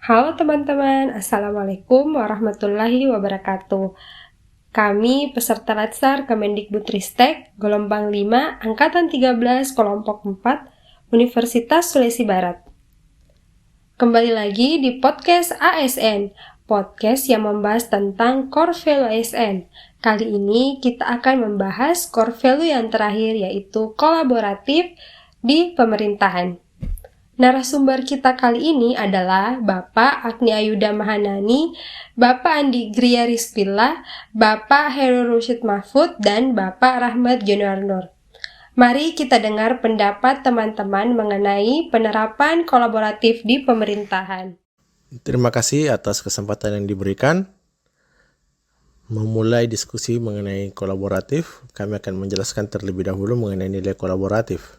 Halo teman-teman, Assalamualaikum warahmatullahi wabarakatuh. Kami peserta Latsar Kemendikbudristek, gelombang 5, Angkatan 13, kelompok 4, Universitas Sulawesi Barat. Kembali lagi di podcast ASN, podcast yang membahas tentang core value ASN. Kali ini kita akan membahas core value yang terakhir, yaitu kolaboratif di pemerintahan. Narasumber kita kali ini adalah Bapak Agni Ayuda Mahanani, Bapak Andi Gria Rizkila, Bapak Heru Rusyid Mahfud, dan Bapak Rahmat Junior Nur. Mari kita dengar pendapat teman-teman mengenai penerapan kolaboratif di pemerintahan. Terima kasih atas kesempatan yang diberikan. Memulai diskusi mengenai kolaboratif, kami akan menjelaskan terlebih dahulu mengenai nilai kolaboratif.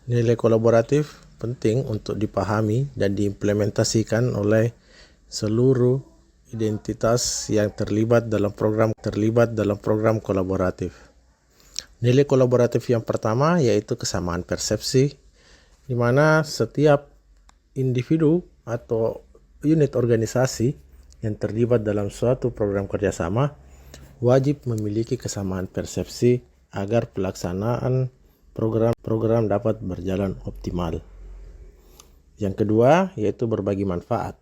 Nilai kolaboratif penting untuk dipahami dan diimplementasikan oleh seluruh identitas yang terlibat dalam program kolaboratif. Nilai kolaboratif yang pertama yaitu kesamaan persepsi, di mana setiap individu atau unit organisasi yang terlibat dalam suatu program kerjasama wajib memiliki kesamaan persepsi agar pelaksanaan program dapat berjalan optimal. Yang kedua yaitu berbagi manfaat.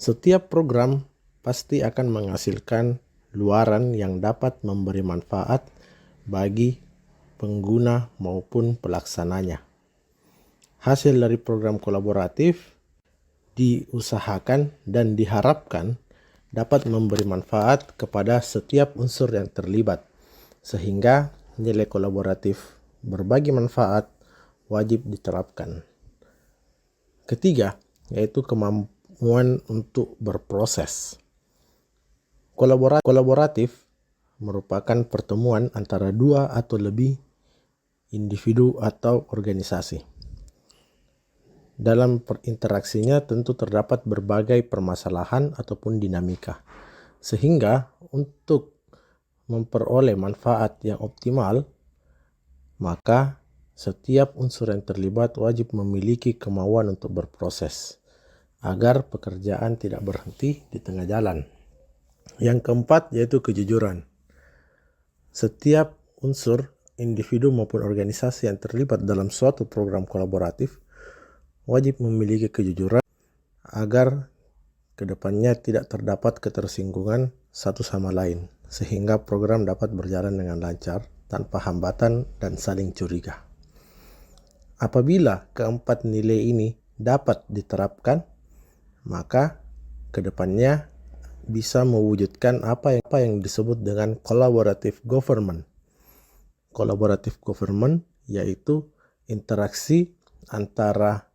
Setiap program pasti akan menghasilkan luaran yang dapat memberi manfaat bagi pengguna maupun pelaksananya. Hasil dari program kolaboratif diusahakan dan diharapkan dapat memberi manfaat kepada setiap unsur yang terlibat, sehingga nilai kolaboratif berbagi manfaat wajib diterapkan. Ketiga, yaitu kemampuan untuk berproses. Kolaboratif merupakan pertemuan antara dua atau lebih individu atau organisasi. Dalam berinteraksinya tentu terdapat berbagai permasalahan ataupun dinamika, sehingga untuk memperoleh manfaat yang optimal, maka setiap unsur yang terlibat wajib memiliki kemauan untuk berproses, agar pekerjaan tidak berhenti di tengah jalan. Yang keempat yaitu kejujuran. Setiap unsur, individu maupun organisasi yang terlibat dalam suatu program kolaboratif wajib memiliki kejujuran agar kedepannya tidak terdapat ketersinggungan satu sama lain, sehingga program dapat berjalan dengan lancar tanpa hambatan dan saling curiga. Apabila keempat nilai ini dapat diterapkan, maka kedepannya bisa mewujudkan apa yang disebut dengan collaborative government. Collaborative government yaitu interaksi antara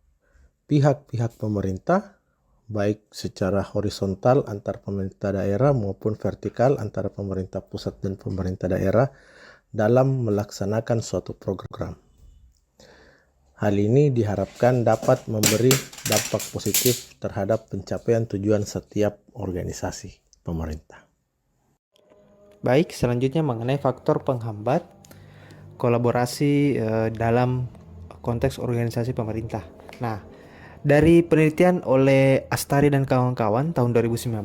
pihak-pihak pemerintah, baik secara horizontal antar pemerintah daerah maupun vertikal antara pemerintah pusat dan pemerintah daerah dalam melaksanakan suatu program. Hal ini diharapkan dapat memberi dampak positif terhadap pencapaian tujuan setiap organisasi pemerintah. Baik, selanjutnya mengenai faktor penghambat kolaborasi dalam konteks organisasi pemerintah. Nah, dari penelitian oleh Astari dan kawan-kawan tahun 2019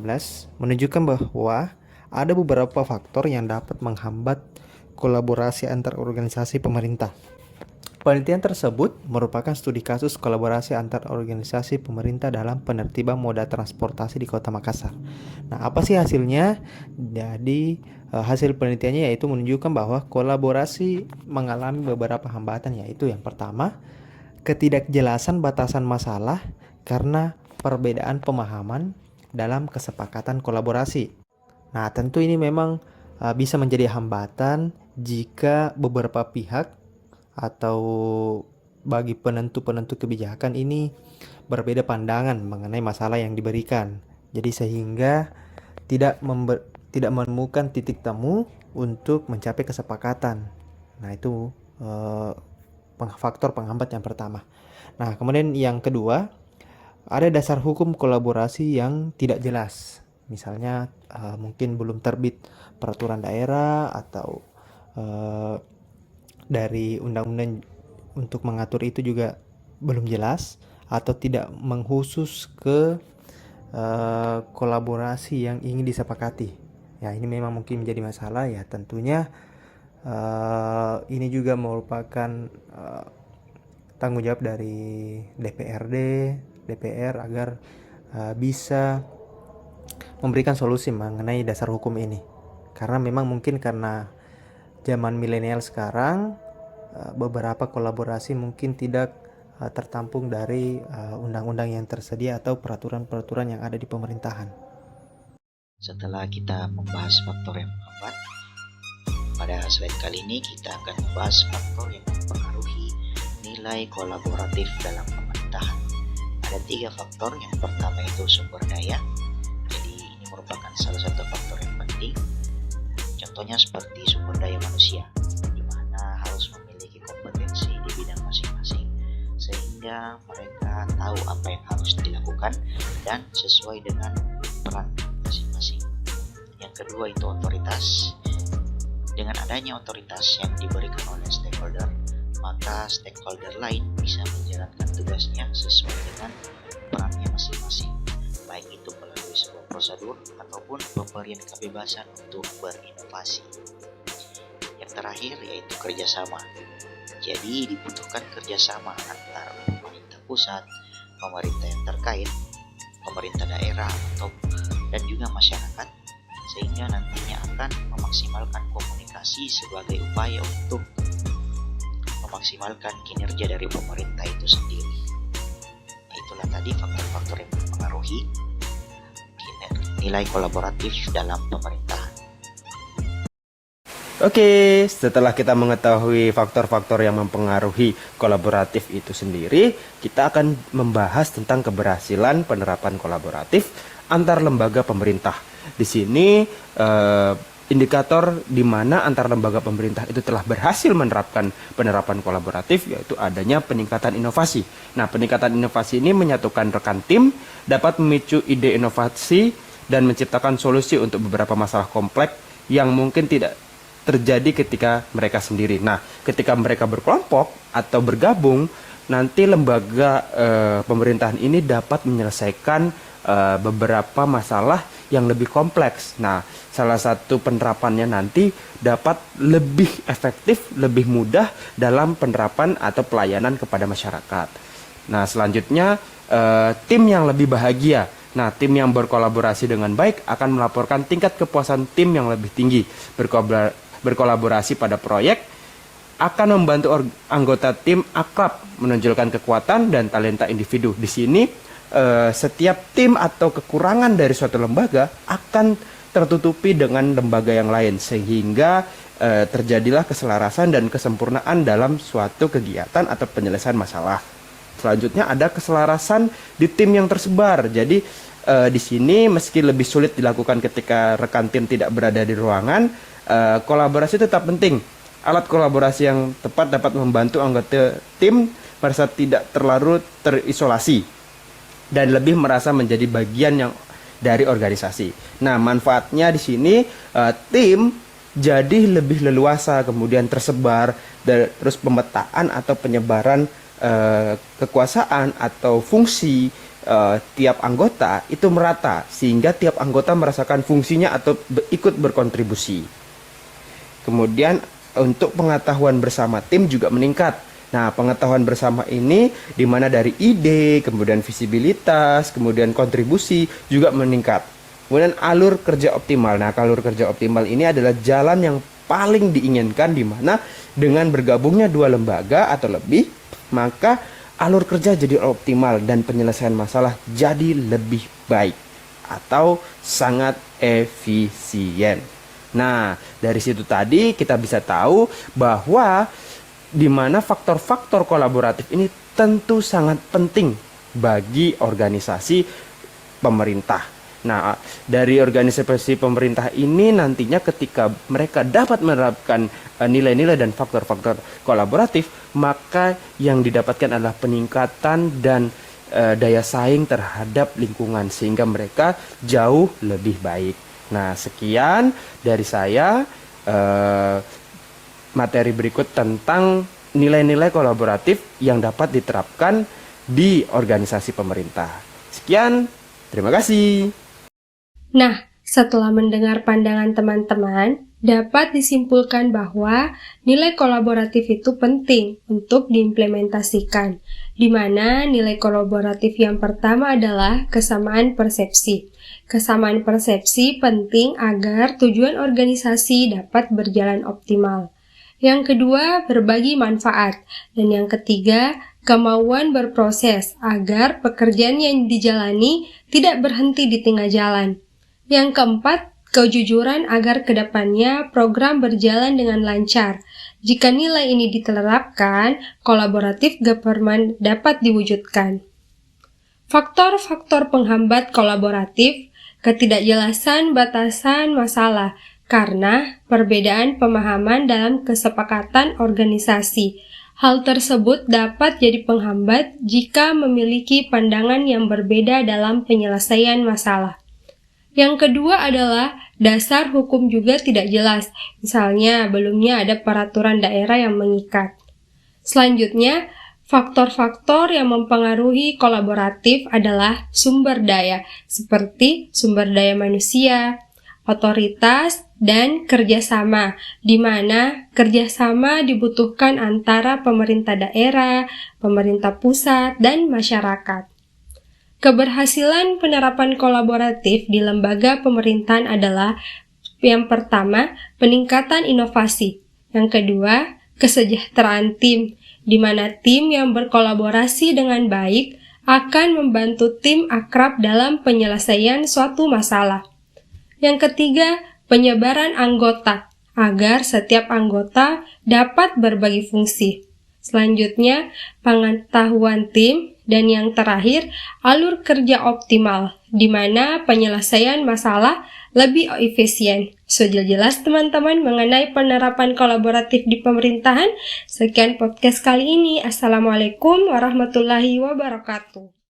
menunjukkan bahwa ada beberapa faktor yang dapat menghambat kolaborasi antar organisasi pemerintah. Penelitian tersebut merupakan studi kasus kolaborasi antar organisasi pemerintah dalam penertiban moda transportasi di Kota Makassar. Nah, apa sih hasilnya? Jadi, hasil penelitiannya yaitu menunjukkan bahwa kolaborasi mengalami beberapa hambatan, yaitu yang pertama, ketidakjelasan batasan masalah karena perbedaan pemahaman dalam kesepakatan kolaborasi. Nah, tentu ini memang bisa menjadi hambatan jika beberapa pihak atau bagi penentu-penentu kebijakan ini berbeda pandangan mengenai masalah yang diberikan. Jadi sehingga tidak menemukan titik temu untuk mencapai kesepakatan. Nah, itu faktor penghambat yang pertama. Nah, kemudian yang kedua, ada dasar hukum kolaborasi yang tidak jelas. Misalnya mungkin belum terbit peraturan daerah atau dari undang-undang untuk mengatur itu juga belum jelas, atau tidak mengkhusus ke kolaborasi yang ingin disepakati. Ya, ini memang mungkin menjadi masalah ya. Tentunya ini juga merupakan tanggung jawab dari DPRD, DPR agar bisa memberikan solusi mengenai dasar hukum ini. Karena memang mungkin karena zaman milenial sekarang beberapa kolaborasi mungkin tidak tertampung dari undang-undang yang tersedia atau peraturan-peraturan yang ada di pemerintahan. Setelah kita membahas faktor yang menghambat, pada slide kali ini kita akan membahas faktor yang mempengaruhi nilai kolaboratif dalam pemerintahan. Ada 3 faktor. Yang pertama itu sumber daya. Jadi ini merupakan salah satu faktor yang penting. Contohnya seperti sumber daya manusia, di mana harus memiliki kompetensi di bidang masing-masing sehingga mereka tahu apa yang harus dilakukan dan sesuai dengan peran masing-masing. Yang kedua itu otoritas. Dengan adanya otoritas yang diberikan oleh stakeholder, maka stakeholder lain bisa menjalankan tugasnya sesuai dengan perannya masing-masing, baik itu melalui sebuah prosedur ataupun pemberian kebebasan untuk berinovasi. Yang terakhir yaitu kerjasama. Jadi dibutuhkan kerjasama antara pemerintah pusat, pemerintah yang terkait, pemerintah daerah, dan juga masyarakat, sehingga nantinya akan memaksimalkan komunikasi sebagai upaya untuk memaksimalkan kinerja dari pemerintah itu sendiri. Itulah tadi faktor-faktor yang mempengaruhi nilai kolaboratif dalam pemerintahan. Oke, setelah kita mengetahui faktor-faktor yang mempengaruhi kolaboratif itu sendiri, kita akan membahas tentang keberhasilan penerapan kolaboratif antar lembaga pemerintah. Di sini indikator di mana antar lembaga pemerintah itu telah berhasil menerapkan penerapan kolaboratif yaitu adanya peningkatan inovasi. Nah, peningkatan inovasi ini menyatukan rekan tim, dapat memicu ide inovasi dan menciptakan solusi untuk beberapa masalah kompleks yang mungkin tidak terjadi ketika mereka sendiri. Nah, ketika mereka berkelompok atau bergabung, nanti lembaga pemerintahan ini dapat menyelesaikan beberapa masalah yang lebih kompleks. Nah, salah satu penerapannya nanti dapat lebih efektif, lebih mudah dalam penerapan atau pelayanan kepada masyarakat. Nah, selanjutnya tim yang lebih bahagia. Nah, tim yang berkolaborasi dengan baik akan melaporkan tingkat kepuasan tim yang lebih tinggi. Berkolaborasi pada proyek akan membantu anggota tim akrab, menonjolkan kekuatan dan talenta individu. Di sini setiap tim atau kekurangan dari suatu lembaga akan tertutupi dengan lembaga yang lain sehingga terjadilah keselarasan dan kesempurnaan dalam suatu kegiatan atau penyelesaian masalah. Selanjutnya ada keselarasan di tim yang tersebar. Jadi di sini meski lebih sulit dilakukan ketika rekan tim tidak berada di ruangan, kolaborasi tetap penting. Alat kolaborasi yang tepat dapat membantu anggota tim merasa tidak terlalu terisolasi dan lebih merasa menjadi bagian yang dari organisasi. Nah, manfaatnya di sini tim jadi lebih leluasa, kemudian tersebar, terus pemetaan atau penyebaran kekuasaan atau fungsi tiap anggota itu merata sehingga tiap anggota merasakan fungsinya atau ikut berkontribusi. Kemudian untuk pengetahuan bersama tim juga meningkat. Nah, pengetahuan bersama ini di mana dari ide, kemudian visibilitas, kemudian kontribusi juga meningkat. Kemudian alur kerja optimal. Nah, alur kerja optimal ini adalah jalan yang paling diinginkan di mana dengan bergabungnya dua lembaga atau lebih, maka alur kerja jadi optimal dan penyelesaian masalah jadi lebih baik atau sangat efisien. Nah, dari situ tadi kita bisa tahu bahwa di mana faktor-faktor kolaboratif ini tentu sangat penting bagi organisasi pemerintah. Nah, dari organisasi pemerintah ini nantinya ketika mereka dapat menerapkan nilai-nilai dan faktor-faktor kolaboratif, maka yang didapatkan adalah peningkatan dan daya saing terhadap lingkungan sehingga mereka jauh lebih baik. Nah, sekian dari saya materi berikut tentang nilai-nilai kolaboratif yang dapat diterapkan di organisasi pemerintah. Sekian, terima kasih. Nah, setelah mendengar pandangan teman-teman, dapat disimpulkan bahwa nilai kolaboratif itu penting untuk diimplementasikan, di mana nilai kolaboratif yang pertama adalah kesamaan persepsi. Kesamaan persepsi penting agar tujuan organisasi dapat berjalan optimal. Yang kedua, berbagi manfaat. Dan yang ketiga, kemauan berproses agar pekerjaan yang dijalani tidak berhenti di tengah jalan. Yang keempat, kejujuran agar kedepannya program berjalan dengan lancar. Jika nilai ini diterapkan, kolaboratif government dapat diwujudkan. Faktor-faktor penghambat kolaboratif, ketidakjelasan batasan masalah, karena perbedaan pemahaman dalam kesepakatan organisasi. Hal tersebut dapat jadi penghambat jika memiliki pandangan yang berbeda dalam penyelesaian masalah. Yang kedua adalah dasar hukum juga tidak jelas, misalnya belumnya ada peraturan daerah yang mengikat. Selanjutnya, faktor-faktor yang mempengaruhi kolaboratif adalah sumber daya, seperti sumber daya manusia, otoritas, dan kerjasama, di mana kerjasama dibutuhkan antara pemerintah daerah, pemerintah pusat, dan masyarakat. Keberhasilan penerapan kolaboratif di lembaga pemerintahan adalah yang pertama, peningkatan inovasi. Yang kedua, kesejahteraan tim, di mana tim yang berkolaborasi dengan baik akan membantu tim akrab dalam penyelesaian suatu masalah. Yang ketiga, penyebaran anggota, agar setiap anggota dapat berbagi fungsi. Selanjutnya, pengetahuan tim. Dan yang terakhir, alur kerja optimal, di mana penyelesaian masalah lebih efisien. Sudah jelas teman-teman mengenai penerapan kolaboratif di pemerintahan? Sekian podcast kali ini. Assalamualaikum warahmatullahi wabarakatuh.